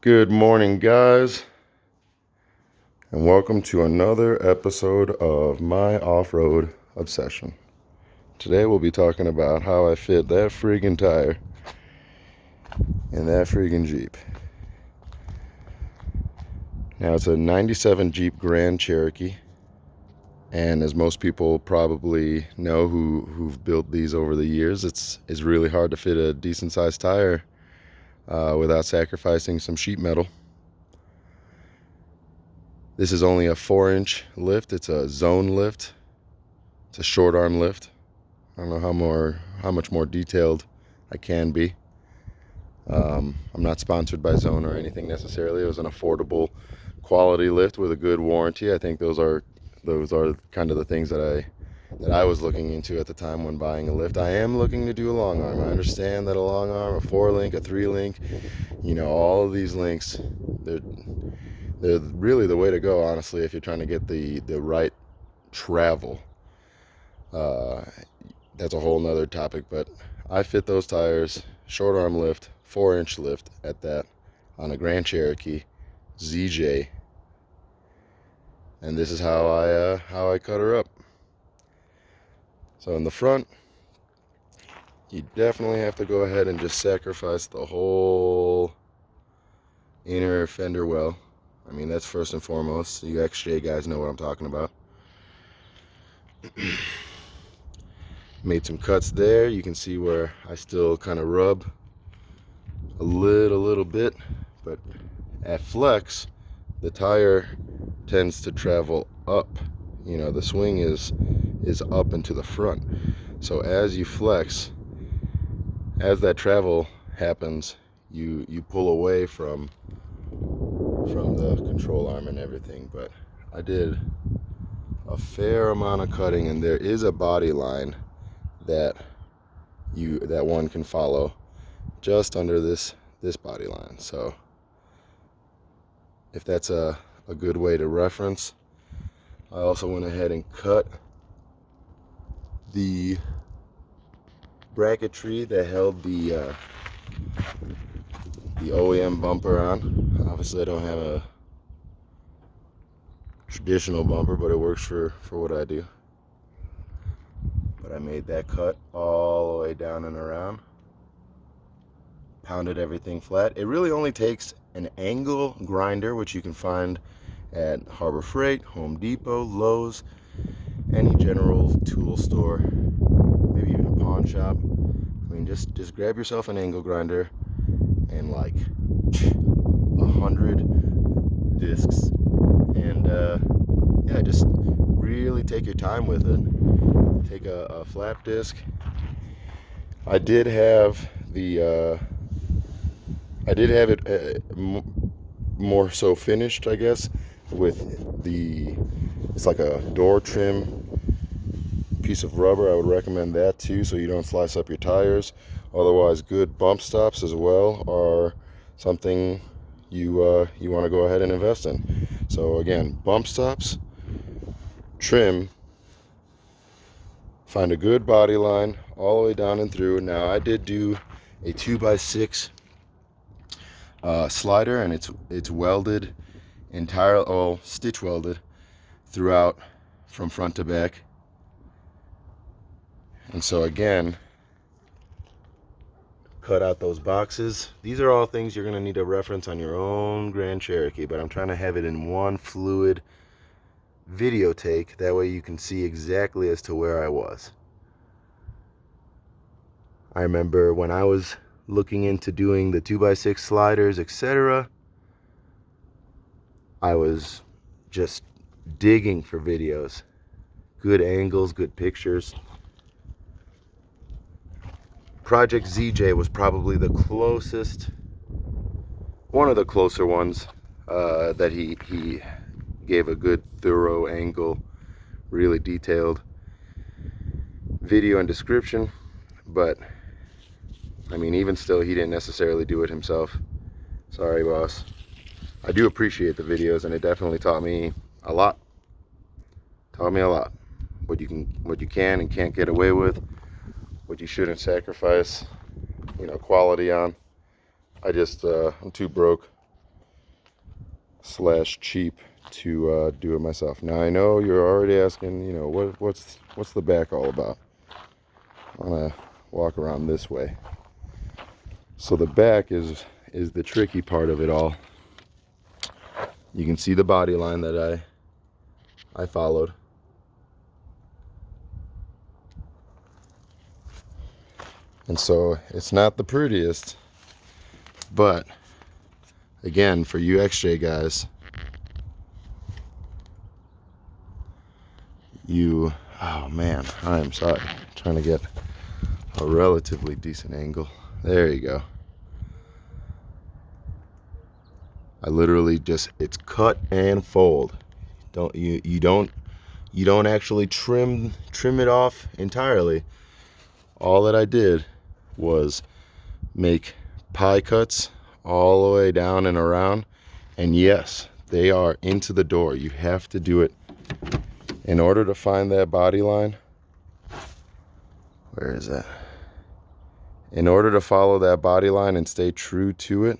Good morning, guys, and welcome to another episode of my off-road obsession. Today we'll be talking about how I fit that friggin' tire in that friggin' Jeep. Now, it's a 97 Jeep Grand Cherokee, and as most people probably know who've built these over the years, it's really hard to fit a decent-sized tire without sacrificing some sheet metal. This is only a 4-inch lift. It's a zone lift. It's a short arm lift. I don't know how much more detailed I can be. I'm not sponsored by Zone or anything necessarily. It was an affordable quality lift with a good warranty. I think those are kind of the things that I was looking into at the time when buying a lift. I am looking to do a long arm. I understand that a long arm, a 4-link, a 3-link, all of these links, they're really the way to go, honestly, if you're trying to get the right travel. That's a whole nother topic, but I fit those tires, short arm lift, 4-inch lift at that, on a Grand Cherokee ZJ, and this is how I cut her up. So in the front, you definitely have to go ahead and just sacrifice the whole inner fender well. I mean, that's first and foremost. You XJ guys know what I'm talking about. Made some cuts there. You can see where I still kind of rub a little bit, but at flex, the tire tends to travel up. The swing is up and to the front. So as you flex, as that travel happens, you pull away from the control arm and everything. But I did a fair amount of cutting, and there is a body line that one can follow just under this body line. So if that's a good way to reference, I also went ahead and cut the bracketry that held the OEM bumper on. Obviously I don't have a traditional bumper, but it works for what I do. But I made that cut all the way down and around, pounded everything flat. It really only takes an angle grinder, which you can find at Harbor Freight, Home Depot, Lowe's, any general tool store, maybe even a pawn shop. I mean, just grab yourself an angle grinder and like 100 discs, and yeah, just really take your time with it. Take a flap disc. I did have it more so finished, I guess, with it's like a door trim piece of rubber. I would recommend that too, so you don't slice up your tires. Otherwise, good bump stops as well are something you want to go ahead and invest in. So again, bump stops, trim, find a good body line all the way down and through. Now, I did do a 2x6 slider, and it's welded stitch welded throughout from front to back. And so again, cut out those boxes. These are all things you're going to need to reference on your own Grand Cherokee, but I'm trying to have it in one fluid video take. That way you can see exactly as to where I was. I remember when I was looking into doing the 2x6 sliders, etc., I was just digging for videos, good angles, good pictures. Project ZJ was probably one of the closer ones that he gave a good thorough angle, really detailed video and description. But I mean, even still, he didn't necessarily do it himself. Sorry, boss. I do appreciate the videos, and it definitely taught me a lot. Taught me a lot. What you can and can't get away with, what you shouldn't sacrifice, quality on. I'm too broke slash cheap to do it myself. Now I know you're already asking, you know, what's the back all about? I'm gonna walk around this way. So the back is the tricky part of it all. You can see the body line that I followed. And so it's not the prettiest, but again, for you XJ guys, oh man, I'm sorry. I'm trying to get a relatively decent angle. There you go. I literally it's cut and fold. You don't actually trim it off entirely. All that I did was make pie cuts all the way down and around, and yes, they are into the door. You have to do it in order to find that body line. Where is that? In order to follow that body line and stay true to it,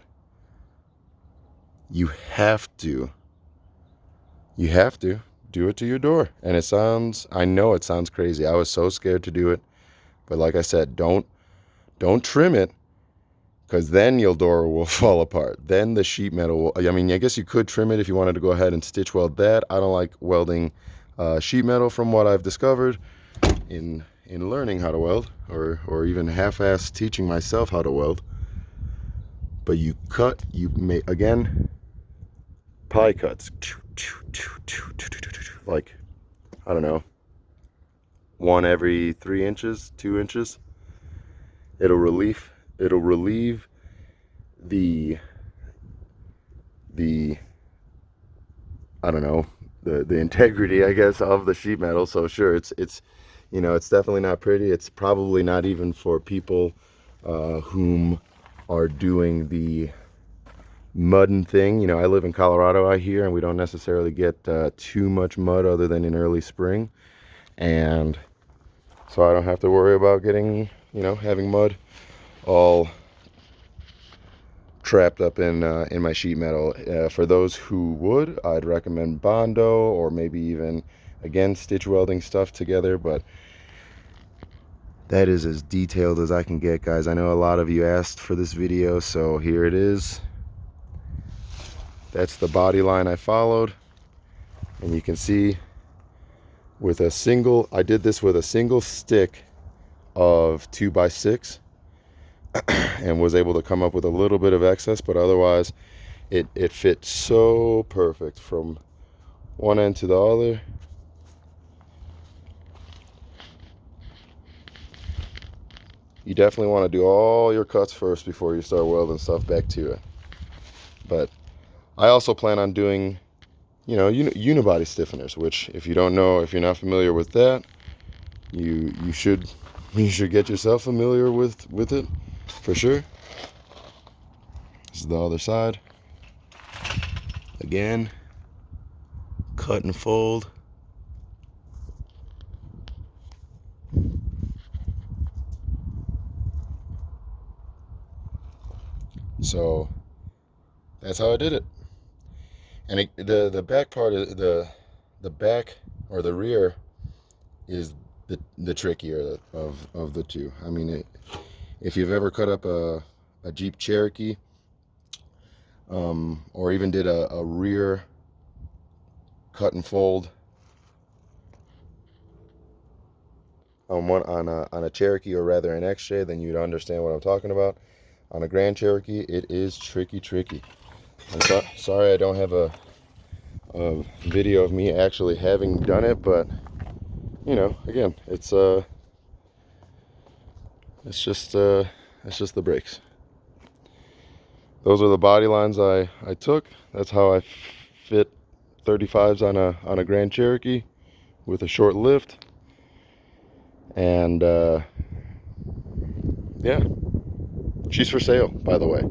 you have to do it to your door. And I know it sounds crazy. I was so scared to do it, but like I said, don't trim it, because then your door will fall apart. Then the sheet metal will, I mean, I guess you could trim it if you wanted to go ahead and stitch weld that. I don't like welding sheet metal, from what I've discovered in learning how to weld, or even half-ass teaching myself how to weld. But you make, again, pie cuts, like, I don't know, 1 every 3 inches, 2 inches. It'll relieve the I don't know, the integrity, I guess, of the sheet metal. So sure, it's you know, it's definitely not pretty. It's probably not even for people whom are doing the mudding thing. You know, I live in Colorado out here, and we don't necessarily get too much mud other than in early spring, and so I don't have to worry about getting, you know, having mud all trapped up in my sheet metal. For those who would, I'd recommend Bondo, or maybe even, again, stitch welding stuff together. But that is as detailed as I can get, guys. I know a lot of you asked for this video, so here it is. That's the body line I followed, and you can see with a single, I did this with a single stick of 2x6 and was able to come up with a little bit of excess, but otherwise it fit so perfect from one end to the other. You definitely want to do all your cuts first before you start welding stuff back to it. But I also plan on doing, you know, unibody stiffeners, which, if you don't know, if you're not familiar with that, you should get yourself familiar with it for sure. This is the other side. Again, cut and fold. So that's how I did it. And the back part of the back, or the rear, is the trickier of the two. I mean, if you've ever cut up a Jeep Cherokee, or even did a rear cut and fold on a Cherokee, or rather an XJ, then you'd understand what I'm talking about. On a Grand Cherokee, it is tricky. I'm sorry I don't have a video of me actually having done it, but you know, again, it's just the brakes. Those are the body lines I took. That's how I fit 35s on a Grand Cherokee with a short lift. And yeah, she's for sale, by the way.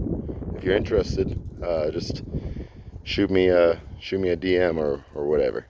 If you're interested, just shoot me a DM or whatever.